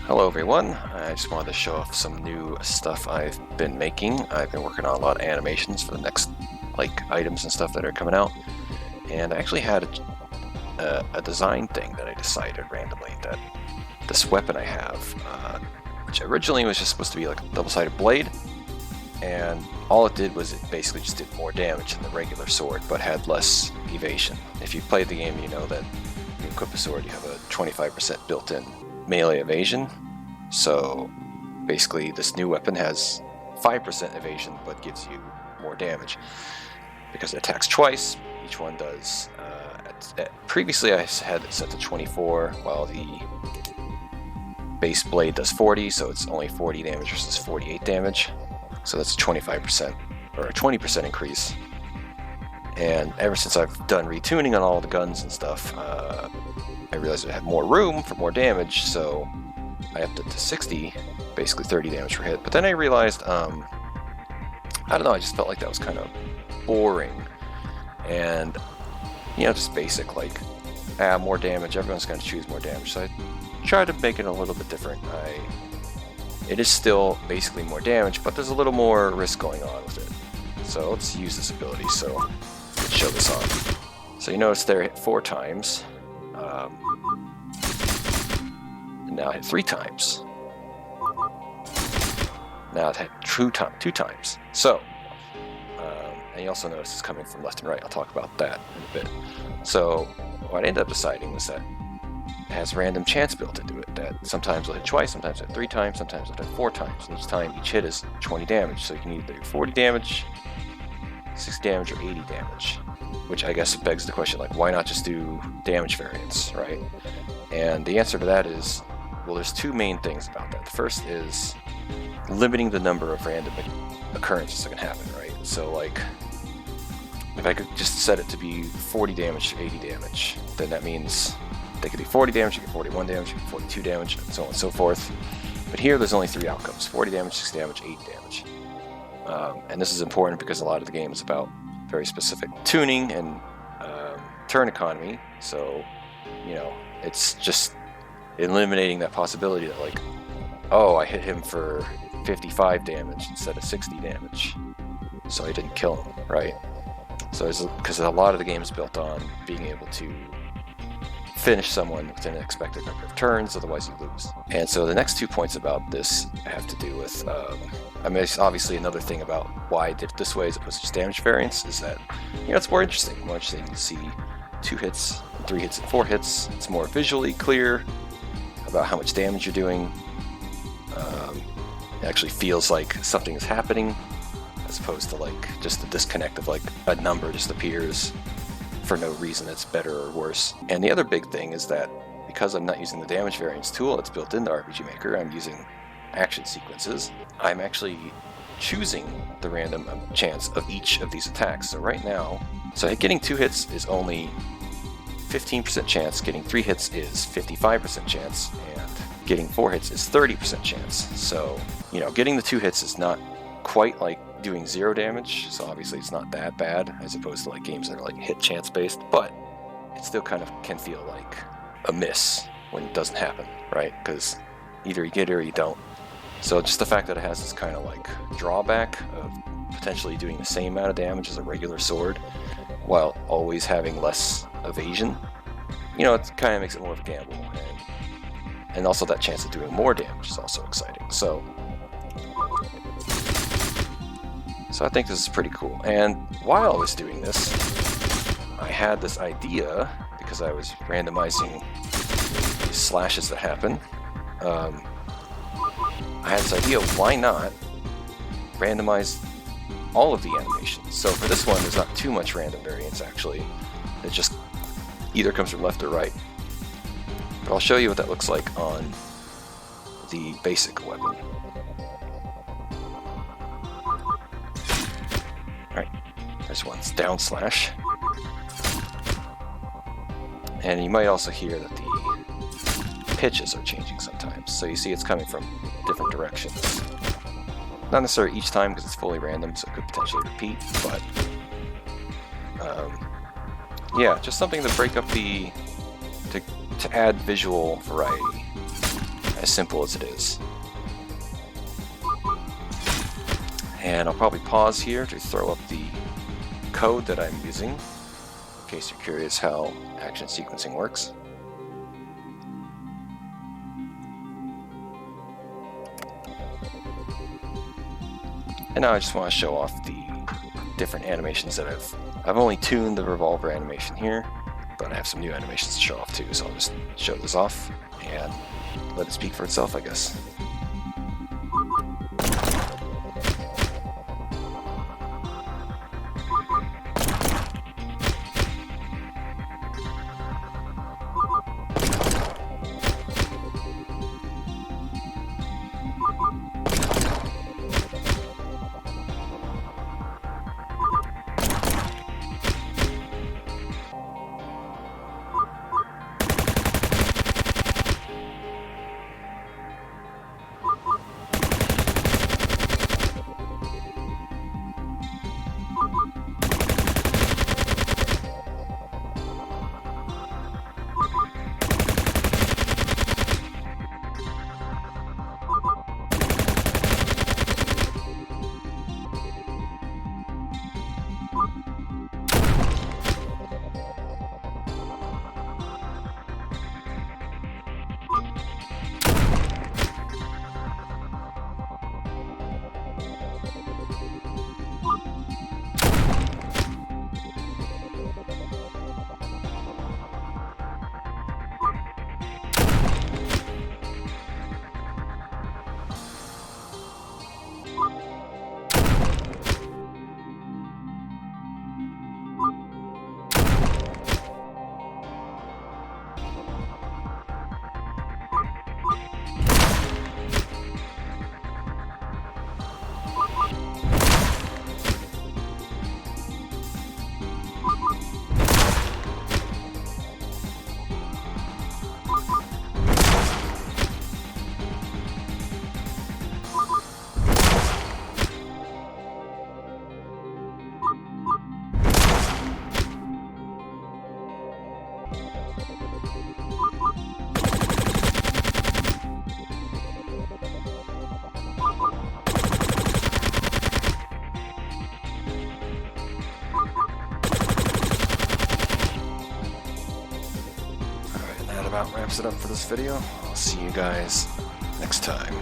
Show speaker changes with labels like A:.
A: Hello everyone, I just wanted to show off some new stuff I've been making. I've been working on a lot of animations for the next items and stuff that are coming out, and I actually had a design thing that I decided randomly that this weapon I have, which originally was just supposed to be like a double-sided blade, and all it did was it basically just did more damage than the regular sword, but had less evasion. If you played the game, you know that when you equip a sword, you have a 25% built-in melee evasion. So basically this new weapon has 5% evasion but gives you more damage because it attacks twice. Each one does previously I had it set to 24 while the base blade does 40, so it's only 40 damage versus 48 damage, so that's a 25% or a 20% increase. And ever since I've done retuning on all the guns and stuff, I realized I had more room for more damage, so I upped it to 60, basically 30 damage per hit. But then I realized, I don't know, I just felt like that was kind of boring. And, you know, just basic, more damage, everyone's going to choose more damage. So I tried to make it a little bit different. It is still basically more damage, but there's a little more risk going on with it. So let's use this ability, so let's show this off. So you notice there I hit 4 times. And now I hit 3 times. Now I've hit 2 times. So, and you also notice it's coming from left and right. I'll talk about that in a bit. So, what I ended up deciding was that it has random chance built into it. That sometimes it'll hit twice, sometimes it'll hit 3 times, sometimes it'll hit 4 times. And each hit is 20 damage. So you can either do 40 damage, 60 damage, or 80 damage. Which I guess begs the question, why not just do damage variants, right? And the answer to that is, well, there's 2 main things about that. The first is limiting the number of random occurrences that can happen, right? So, if I could just set it to be 40 damage to 80 damage, then that means they could do 40 damage, you get 41 damage, you get 42 damage, and so on and so forth. But here, there's only 3 outcomes: 40 damage, 60 damage, 80 damage. And this is important because a lot of the game is about very specific tuning and turn economy. So, you know, it's just eliminating that possibility that oh, I hit him for 55 damage instead of 60 damage, so I didn't kill him, right? So because a lot of the game is built on being able to finish someone within an expected number of turns, otherwise you lose. And so the next 2 points about this have to do with, it's obviously another thing about why I did it this way as opposed to just damage variants is that, it's more interesting to see 2 hits, 3 hits, and 4 hits. It's more visually clear about how much damage you're doing. It actually feels like something is happening as opposed to just the disconnect of a number just appears for no reason that's better or worse. And the other big thing is that because I'm not using the damage variance tool that's built into RPG Maker, I'm using action sequences. I'm actually choosing the random chance of each of these attacks. So right now, getting 2 hits is only 15% chance, getting 3 hits is 55% chance, and getting 4 hits is 30% chance. So, getting the 2 hits is not quite like doing 0 damage, so obviously it's not that bad as opposed to games that are hit chance based, but it still kind of can feel like a miss when it doesn't happen, right? Because either you get it or you don't. So just the fact that it has this kind of drawback of potentially doing the same amount of damage as a regular sword while always having less evasion, it kind of makes it more of a gamble, and also that chance of doing more damage is also exciting. So I think this is pretty cool. And while I was doing this, I had this idea, because I was randomizing these slashes that happen. I had this idea, why not randomize all of the animations? So for this one, there's not too much random variance, actually. It just either comes from left or right. But I'll show you what that looks like on the basic weapon. Alright, this one's down slash. And you might also hear that the pitches are changing sometimes. So you see it's coming from different directions. Not necessarily each time because it's fully random, so it could potentially repeat, but yeah, just something to break up to add visual variety. as simple as it is. And I'll probably pause here to throw up the code that I'm using, in case you're curious how action sequencing works. And now I just want to show off the different animations that I've only tuned the revolver animation here, but I have some new animations to show off too, so I'll just show this off and let it speak for itself, I guess. About wraps it up for this video. I'll see you guys next time.